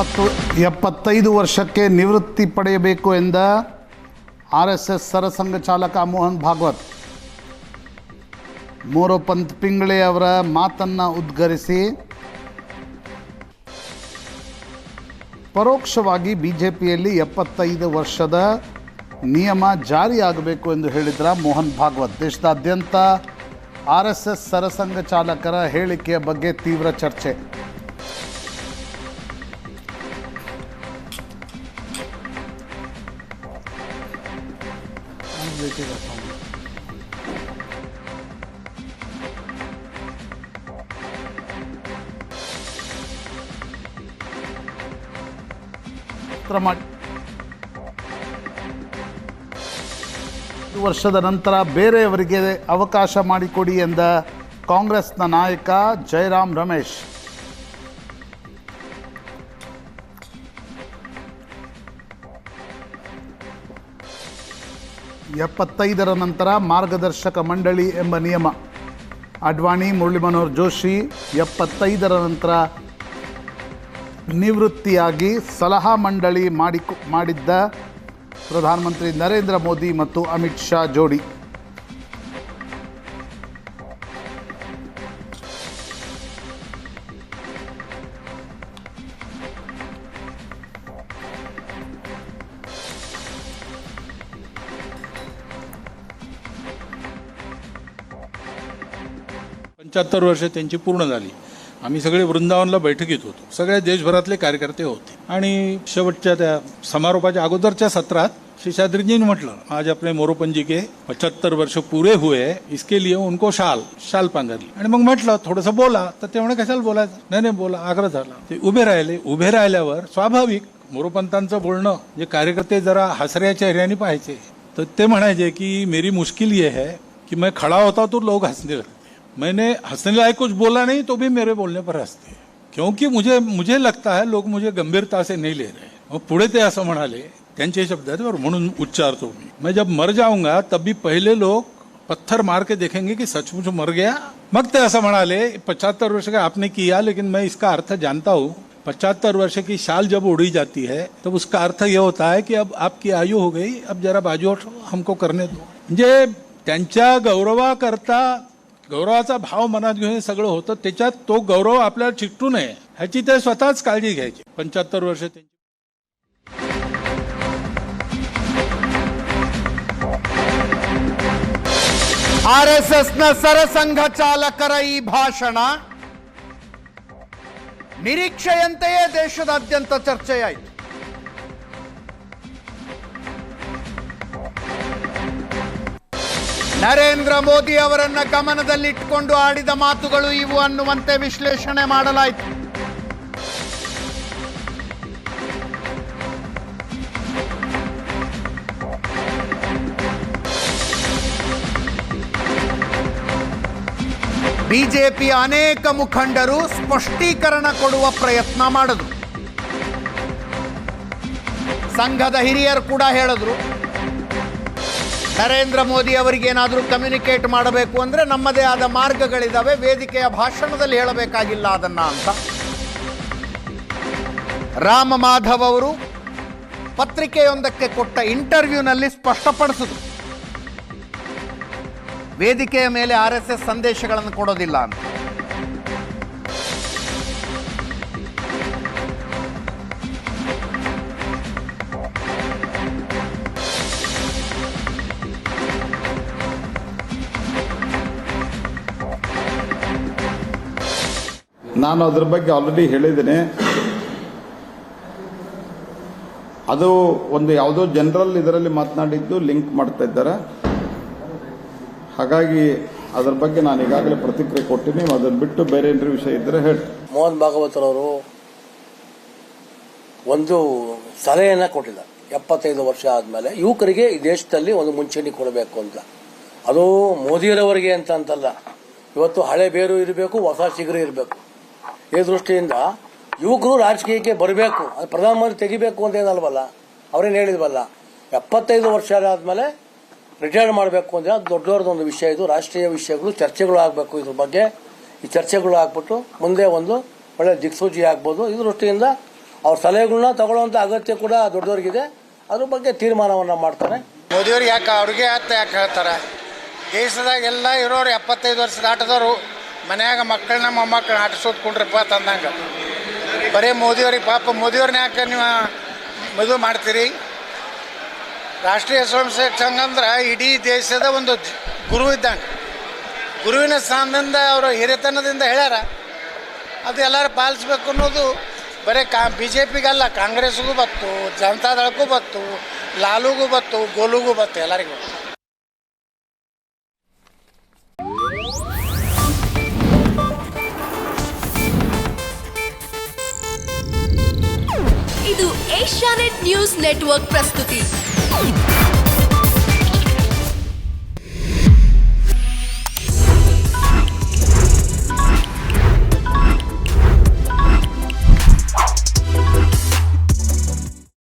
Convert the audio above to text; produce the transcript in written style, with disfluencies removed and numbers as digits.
75 ವರ್ಷಕ್ಕೆ ನಿವೃತ್ತಿ ಪಡೆಯಬೇಕು ಎಂದ RSS ಸರಸಂಘ ಚಾಲಕ ಮೋಹನ್ ಭಾಗವತ್ ಮೋರೋಪಂತ್ ಪಿಂಗಳೆ ಅವರ ಮಾತನ್ನು ಉದ್ಗರಿಸಿ ಪರೋಕ್ಷವಾಗಿ ಬಿಜೆಪಿಯಲ್ಲಿ 75 ವರ್ಷದ ನಿಯಮ ಜಾರಿಯಾಗಬೇಕು ಎಂದು ಹೇಳಿದ್ರ ಮೋಹನ್ ಭಾಗವತ್. ದೇಶದಾದ್ಯಂತ RSS ಸರಸಂಘ ಚಾಲಕರ ಹೇಳಿಕೆಯ ಬಗ್ಗೆ ತೀವ್ರ ಚರ್ಚೆ. ವರ್ಷದ ನಂತರ ಬೇರೆಯವರಿಗೆ ಅವಕಾಶ ಮಾಡಿಕೊಡಿ ಎಂದ ಕಾಂಗ್ರೆಸ್ನ ನಾಯಕ ಜಯರಾಮ್ ರಮೇಶ್. ಎಪ್ಪತ್ತೈದರ ನಂತರ ಮಾರ್ಗದರ್ಶಕ ಮಂಡಳಿ ಎಂಬ ನಿಯಮ. ಅಡ್ವಾಣಿ, ಮುರಳಿ ಮನೋಹರ್ ಜೋಶಿ 75ರ ನಂತರ ನಿವೃತ್ತಿಯಾಗಿ ಸಲಹಾ ಮಂಡಳಿ ಮಾಡಿದ್ದ ಪ್ರಧಾನಮಂತ್ರಿ ನರೇಂದ್ರ ಮೋದಿ ಮತ್ತು ಅಮಿತ್ ಶಾ ಜೋಡಿ. पंच्याहत्तर वर्ष त्यांची पूर्ण झाली. आम्ही सगळे वृंदावनला बैठकीत होतो. सगळ्या देशभरातले कार्यकर्ते होते आणि शेवटच्या त्या समारोपाच्या अगोदरच्या सत्रात शेषाद्रीजींनी म्हटलं, आज अपने मोरोपंत जी के 75 वर्ष पूरे हुए, इसके लिए उनको शाल पांघरली. आणि मग म्हटलं थोडंसं बोला, तर ते म्हणे कशाला बोलायचं, नाही बोला, आग्रह झाला. ते उभे राहिले. उभे राहिल्यावर स्वाभाविक मोरोपंतांचं बोलणं जे कार्यकर्ते जरा हसऱ्या चेहऱ्याने पाहायचे, तर ते म्हणायचे की मेरी मुश्किल ये है कि मैं खड़ा होता तो लोग हंसने लगते, मैंने हंसने लायक कुछ बोला नहीं तो भी मेरे बोलने पर हंसते, क्योंकि मुझे लगता है लोग मुझे गंभीरता से नहीं ले रहे. मग पुढे ते असं म्हणाले, त्यांचे शब्द आहेत और म्हणून उच्चारतो मैं जब मर जाऊंगा तब भी पहले लोग पत्थर मार के देखेंगे कि सचमुच मर गया. मग ते असं म्हणाले, 75 वर्ष का आपने किया, लेकिन मैं इसका अर्थ जानता हूँ. 75 वर्ष की शाल जब उड़ी जाती है तब उसका अर्थ यह होता है कि अब आपकी आयु हो गई, अब जरा बाजू हमको करने दो. म्हणजे त्यांच्या गौरवाचा भाव मनात घेऊन हे सगळं होतं. त्याच्यात तो गौरव आपल्याला चिकटू नये ह्याची ते स्वतःच काळजी घ्यायची. 75 वर्ष RSSನ ಸರಸಂಘ ಚಾಲಕರ ಈ ಭಾಷಣ ನಿರೀಕ್ಷೆಯಂತೆಯೇ ದೇಶದಾದ್ಯಂತ ಚರ್ಚೆಯಾಯಿತು. ನರೇಂದ್ರ ಮೋದಿ ಅವರನ್ನ ಗಮನದಲ್ಲಿಟ್ಟುಕೊಂಡು ಆಡಿದ ಮಾತುಗಳು ಇವು ಅನ್ನುವಂತೆ ವಿಶ್ಲೇಷಣೆ ಮಾಡಲಾಯಿತು. ಬಿಜೆಪಿಯ ಅನೇಕ ಮುಖಂಡರು ಸ್ಪಷ್ಟೀಕರಣ ಕೊಡುವ ಪ್ರಯತ್ನ ಮಾಡಿದ್ರು. ಸಂಘದ ಹಿರಿಯರು ಕೂಡ ಹೇಳಿದ್ರು, ನರೇಂದ್ರ ಮೋದಿ ಅವರಿಗೇನಾದರೂ ಕಮ್ಯುನಿಕೇಟ್ ಮಾಡಬೇಕು ಅಂದರೆ ನಮ್ಮದೇ ಆದ ಮಾರ್ಗಗಳಿದ್ದಾವೆ, ವೇದಿಕೆಯ ಭಾಷಣದಲ್ಲಿ ಹೇಳಬೇಕಾಗಿಲ್ಲ ಅದನ್ನ ಅಂತ. ರಾಮ ಮಾಧವ್ ಅವರು ಪತ್ರಿಕೆಯೊಂದಕ್ಕೆ ಕೊಟ್ಟ ಇಂಟರ್ವ್ಯೂನಲ್ಲಿ ಸ್ಪಷ್ಟಪಡಿಸಿದ್ರು, ವೇದಿಕೆಯ ಮೇಲೆ RSS ಸಂದೇಶಗಳನ್ನು ಕೊಡೋದಿಲ್ಲ ಅಂತ. ನಾನು ಅದ್ರ ಬಗ್ಗೆ ಆಲ್ರೆಡಿ ಹೇಳಿದ್ದೇನೆ. ಅದು ಒಂದು ಯಾವುದೋ ಜನರಲ್ ಇದರಲ್ಲಿ ಮಾತನಾಡಿದ್ದು ಲಿಂಕ್ ಮಾಡ್ತಾ ಇದ್ದಾರೆ. ಹಾಗಾಗಿ ಅದರ ಬಗ್ಗೆ ನಾನು ಈಗಾಗಲೇ ಪ್ರತಿಕ್ರಿಯೆ ಕೊಟ್ಟಿನಿ. ಅದನ್ನು ಬಿಟ್ಟು ಬೇರೆ ಏನಾದರೂ ವಿಷಯ ಇದ್ದರೆ ಹೇಳಿ. ಮೋಹನ್ ಭಾಗವತರವರು ಒಂದು ಸಲಹೆಯನ್ನ ಕೊಟ್ಟಿದ್ದಾರೆ. 75 ವರ್ಷ ಆದಮೇಲೆ ಯುವಕರಿಗೆ ಈ ದೇಶದಲ್ಲಿ ಒಂದು ಮುಂಚೂಣಿ ಕೊಡಬೇಕು ಅಂತ. ಅದು ಮೋದಿಯರವರಿಗೆ ಅಂತಲ್ಲ, ಇವತ್ತು ಹಳೆ ಬೇರು ಇರಬೇಕು, ಹೊಸ ಚಿಗುರು ಇರಬೇಕು. ಈ ದೃಷ್ಟಿಯಿಂದ ಯುವಕರು ರಾಜಕೀಯಕ್ಕೆ ಬರಬೇಕು, ಅದು ಪ್ರಧಾನಮಂತ್ರಿ ತೆಗಿಬೇಕು ಅಂತ ಏನಲ್ವಲ್ಲ, ಅವರೇನು ಹೇಳಿದ್ವಲ್ಲ. 75 ವರ್ಷ ಆದಮೇಲೆ ರಿಟೈರ್ಡ್ ಮಾಡಬೇಕು ಅಂದರೆ ಅದು ದೊಡ್ಡದೊಂದು ವಿಷಯ. ಇದು ರಾಷ್ಟ್ರೀಯ ವಿಷಯಗಳು ಚರ್ಚೆಗಳು ಆಗಬೇಕು. ಇದ್ರ ಬಗ್ಗೆ ಈ ಚರ್ಚೆಗಳು ಆಗ್ಬಿಟ್ಟು ಮುಂದೆ ಒಂದು ಒಳ್ಳೆ ದಿಕ್ಸೂಚಿ ಆಗ್ಬೋದು. ಈ ದೃಷ್ಟಿಯಿಂದ ಅವ್ರ ಸಲಹೆಗಳನ್ನ ತಗೊಳ್ಳುವಂಥ ಅಗತ್ಯ ಕೂಡ ದೊಡ್ಡದವ್ರಿಗಿದೆ. ಅದ್ರ ಬಗ್ಗೆ ತೀರ್ಮಾನವನ್ನು ಮಾಡ್ತಾರೆ. ಮೋದಿಯವ್ರಿಗೆ ಅವ್ರಿಗೆ ಯಾಕೆ ಹೇಳ್ತಾರೆ? ದೇಶದಾಗ ಎಲ್ಲ ಇರೋರು 75 ವರ್ಷ ದಾಟದವರು ಮನ್ಯಾಗ ಮಕ್ಕಳನ್ನ ಮೊಮ್ಮಕ್ಕಳನ್ನ ಆಟಿಸೋದ್ಕೊಂಡ್ರಪ್ಪ ತಂದಂಗೆ. ಬರೀ ಮೋದಿಯವ್ರಿಗೆ ಪಾಪ ಮೋದಿಯವ್ರನ್ನ ಯಾಕೆ ನೀವು ಮದುವೆ ಮಾಡ್ತೀರಿ? ರಾಷ್ಟ್ರೀಯ ಸ್ವಯಂ ಸೇವಕ ಸಂಘ ಅಂದ್ರೆ ಇಡೀ ದೇಶದ ಒಂದು ಗುರು ಇದ್ದಂಗೆ. ಗುರುವಿನ ಸ್ಥಾನದಿಂದ ಅವರು ಹಿರಿತನದಿಂದ ಹೇಳ್ಯಾರ, ಅದು ಎಲ್ಲರೂ ಪಾಲಿಸ್ಬೇಕು ಅನ್ನೋದು ಬರೀ BJPಗಲ್ಲ, ಕಾಂಗ್ರೆಸ್ಗೂ ಬತ್ತು, ಜನತಾದಳಕ್ಕೂ ಬತ್ತು, ಲಾಲುಗೂ ಬತ್ತು, ಗೋಲುಗೂ ಬತ್ತು, ಎಲ್ಲರಿಗೂ. ಇದು ಏಷ್ಯಾನೆಟ್ ನ್ಯೂಸ್ ನೆಟ್ವರ್ಕ್ ಪ್ರಸ್ತುತಿ.